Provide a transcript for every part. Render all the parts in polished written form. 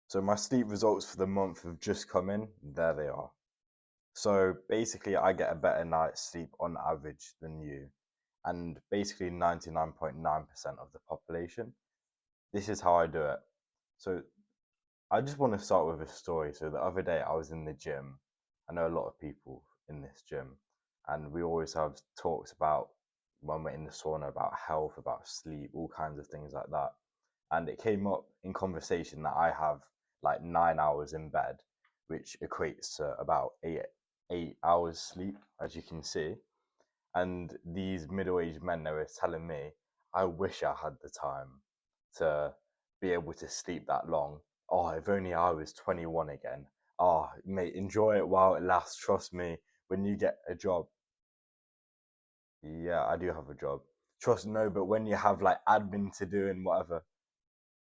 So my sleep results for the month have just come in. There they are. So basically, I get a better night's sleep on average than you, and basically 99.9% of the population. This is how I do it. So I just want to start with a story. So the other day, I was in the gym. I know a lot of people in this gym, and we always have talks about when we're in the sauna about health, about sleep, all kinds of things like that. And it came up in conversation that I have like 9 hours in bed, which equates to about eight hours sleep, as you can see. And these middle-aged men, they were telling me, I wish I had the time to be able to sleep that long. Oh, if only I was 21 again. Oh, mate, enjoy it while it lasts. Trust me, when you get a job. Yeah, I do have a job. Trust no, but when you have like admin to do and whatever.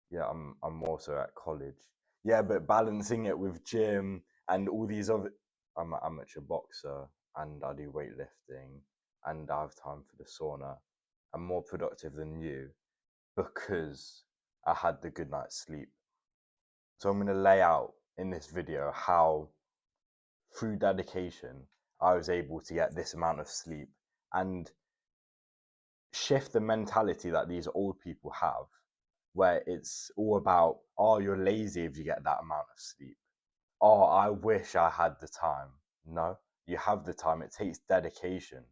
Yeah, I'm also at college. Yeah, but balancing it with gym and all these other, I'm an amateur boxer and I do weightlifting and I have time for the sauna. I'm more productive than you because I had the good night's sleep. So I'm going to lay out in this video how, through dedication, I was able to get this amount of sleep and shift the mentality that these old people have, where it's all about, oh, you're lazy if you get that amount of sleep. Oh, I wish I had the time. No, you have the time. It takes dedication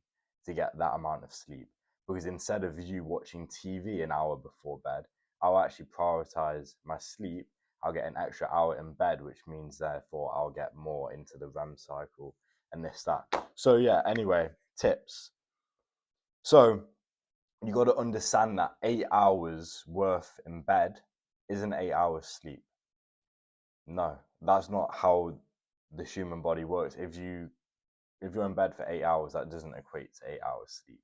to get that amount of sleep. Because instead of you watching TV an hour before bed, I'll actually prioritize my sleep. I'll get an extra hour in bed, which means therefore I'll get more into the REM cycle and this, that. So, yeah, anyway, tips. So, you got to understand that 8 hours worth in bed isn't 8 hours sleep. No, that's not how the human body works. If you're in bed for 8 hours, that doesn't equate to 8 hours sleep.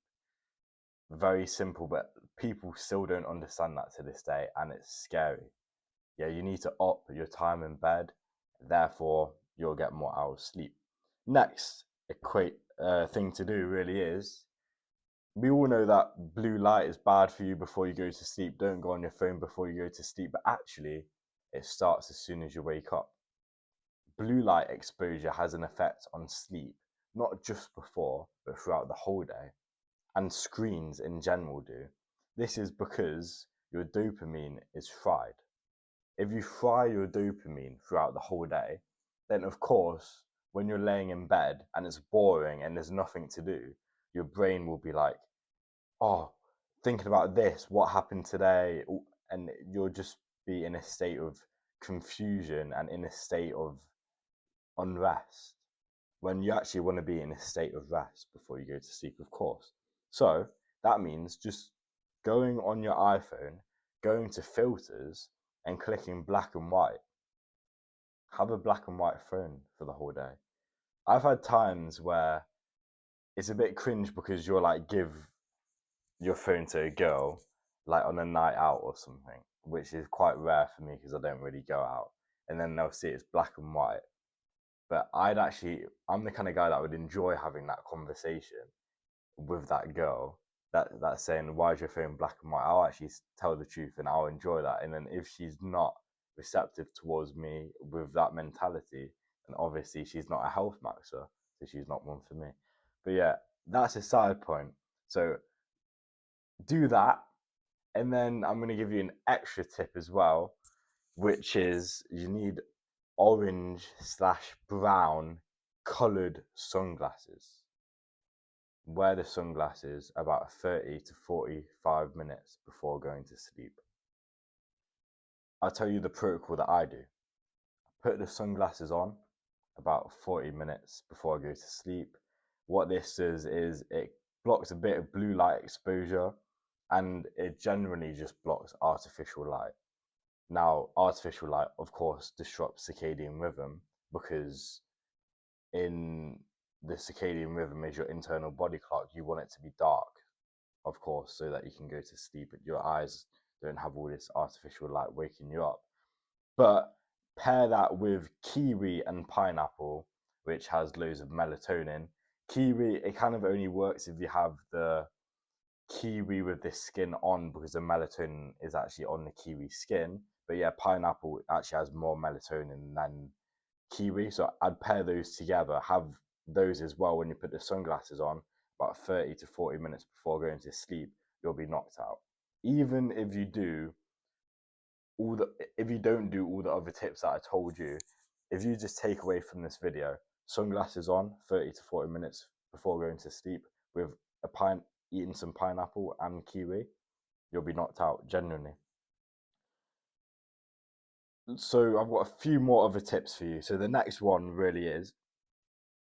Very simple, but people still don't understand that to this day, and it's scary. Yeah, you need to up your time in bed, therefore you'll get more hours sleep. Next equate thing to do really is, we all know that blue light is bad for you before you go to sleep. Don't go on your phone before you go to sleep, but actually it starts as soon as you wake up. Blue light exposure has an effect on sleep, not just before, but throughout the whole day. And screens in general do. This is because your dopamine is fried. If you fry your dopamine throughout the whole day, then of course, when you're laying in bed and it's boring and there's nothing to do, your brain will be like, oh, thinking about this, what happened today, and you'll just be in a state of confusion and in a state of unrest when you actually want to be in a state of rest before you go to sleep, of course. So that means just going on your iPhone, going to filters, and clicking black and white. Have a black and white phone for the whole day. I've had times where it's a bit cringe because you're like, give your phone to a girl like on a night out or something, which is quite rare for me because I don't really go out. And then they'll see it's black and white. But I'm the kind of guy that would enjoy having that conversation with that girl that's saying, why is your phone black and white? I'll actually tell the truth and I'll enjoy that. And then if she's not receptive towards me with that mentality, then obviously she's not a health maxer, so she's not one for me. But yeah, that's a side point. So do that. And then I'm going to give you an extra tip as well, which is you need orange/brown colored sunglasses. Wear the sunglasses about 30 to 45 minutes before going to sleep. I'll tell you the protocol that I do. Put the sunglasses on about 40 minutes before I go to sleep. What this does is it blocks a bit of blue light exposure and it generally just blocks artificial light. Now, artificial light, of course, disrupts circadian rhythm because in the circadian rhythm is your internal body clock. You want it to be dark, of course, so that you can go to sleep and your eyes don't have all this artificial light waking you up. But pair that with kiwi and pineapple, which has loads of melatonin. Kiwi, it kind of only works if you have the kiwi with the skin on because the melatonin is actually on the kiwi skin. But yeah, pineapple actually has more melatonin than kiwi. So I'd pair those together, have those as well when you put the sunglasses on, about 30 to 40 minutes before going to sleep, you'll be knocked out. Even if you don't do all the other tips that I told you, if you just take away from this video, sunglasses on 30 to 40 minutes before going to sleep with eating some pineapple and kiwi, you'll be knocked out, genuinely. So I've got a few more other tips for you. So the next one really is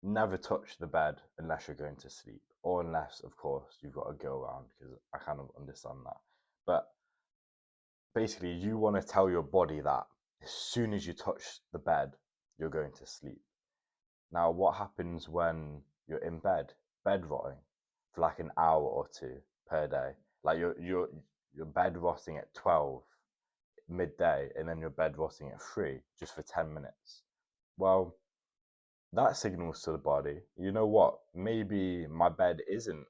never touch the bed unless you're going to sleep, or unless, of course, you've got to go around, because I kind of understand that. But basically, you want to tell your body that as soon as you touch the bed, you're going to sleep. Now, what happens when you're in bed rotting for like an hour or two per day? Like you're bed rotting at 12 midday, and then you're bed rotting at 3 just for 10 minutes. Well, that signals to the body, you know what? Maybe my bed isn't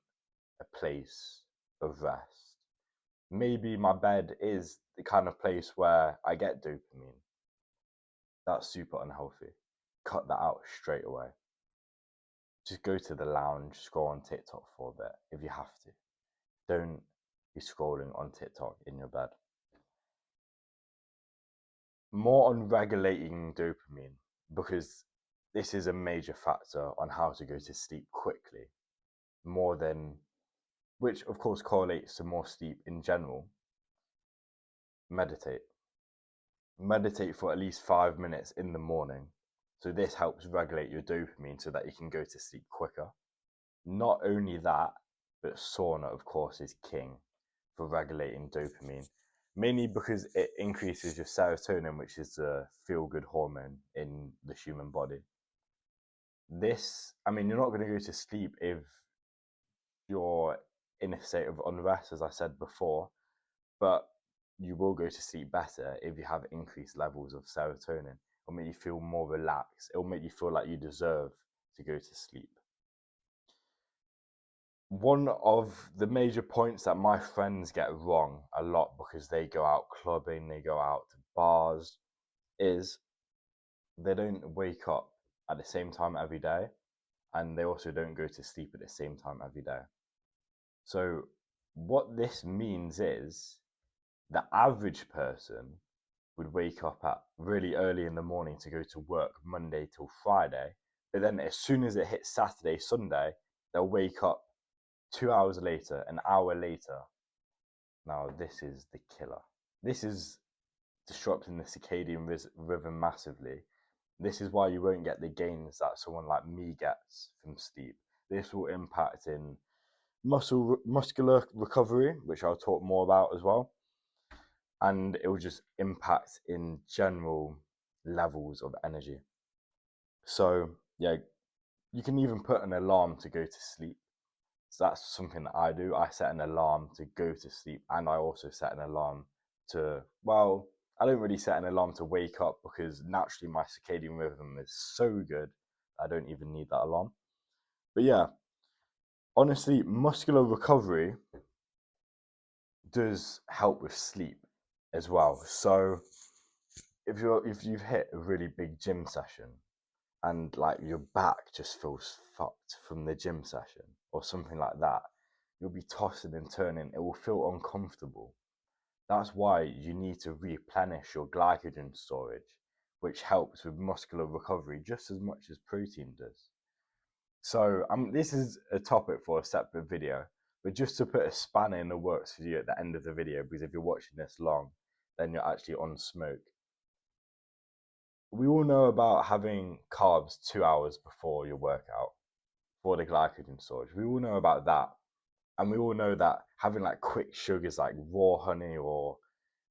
a place of rest. Maybe my bed is the kind of place where I get dopamine. That's super unhealthy. Cut that out straight away. Just go to the lounge, scroll on TikTok for a bit if you have to. Don't be scrolling on TikTok in your bed. More on regulating dopamine, because this is a major factor on how to go to sleep quickly, more than, which of course correlates to more sleep in general. Meditate. Meditate for at least 5 minutes in the morning. So this helps regulate your dopamine so that you can go to sleep quicker. Not only that, but sauna, of course, is king for regulating dopamine, mainly because it increases your serotonin, which is the feel-good hormone in the human body. You're not going to go to sleep if you're in a state of unrest, as I said before, but you will go to sleep better if you have increased levels of serotonin. It'll make you feel more relaxed. It'll make you feel like you deserve to go to sleep. One of the major points that my friends get wrong a lot, because they go out clubbing, they go out to bars, is they don't wake up at the same time every day, and they also don't go to sleep at the same time every day. So what this means is the average person would wake up at really early in the morning to go to work Monday till Friday, but then as soon as it hits Saturday, Sunday, they'll wake up 2 hours later, an hour later. Now, this is the killer. This is disrupting the circadian rhythm massively. This is why you won't get the gains that someone like me gets from sleep. This will impact in muscular recovery, which I'll talk more about as well. And it will just impact in general levels of energy. So, yeah, you can even put an alarm to go to sleep. So that's something that I do. I set an alarm to go to sleep, and I also set an alarm I don't really set an alarm to wake up, because naturally my circadian rhythm is so good, I don't even need that alarm. But yeah, honestly, muscular recovery does help with sleep as well. So if you've hit a really big gym session and like your back just feels fucked from the gym session or something like that, you'll be tossing and turning. It will feel uncomfortable. That's why you need to replenish your glycogen storage, which helps with muscular recovery just as much as protein does. So this is a topic for a separate video, but just to put a spanner in the works for you at the end of the video, because if you're watching this long, then you're actually on smoke. We all know about having carbs 2 hours before your workout for the glycogen storage. We all know about that. And we all know that having like quick sugars like raw honey or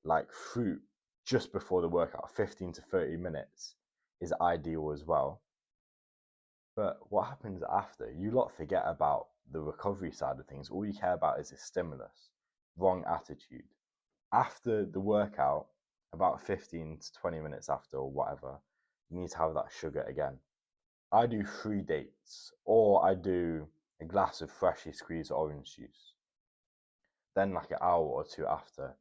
like fruit just before the workout, 15 to 30 minutes, is ideal as well. But what happens after? You lot forget about the recovery side of things. All you care about is the stimulus. Wrong attitude. After the workout, about 15 to 20 minutes after or whatever, you need to have that sugar again. I do 3 dates, or I do a glass of freshly squeezed orange juice. Then like an hour or two after,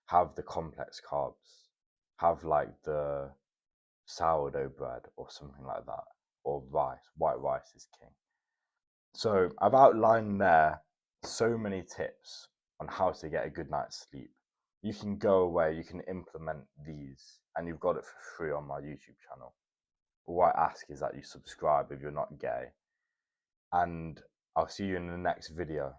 have the complex carbs. have like the sourdough bread or something like that, or rice. White rice is king. So I've outlined there so many tips on how to get a good night's sleep. You can go away, you can implement these, and you've got it for free on my YouTube channel. All I ask is that you subscribe if you're not gay. And I'll see you in the next video.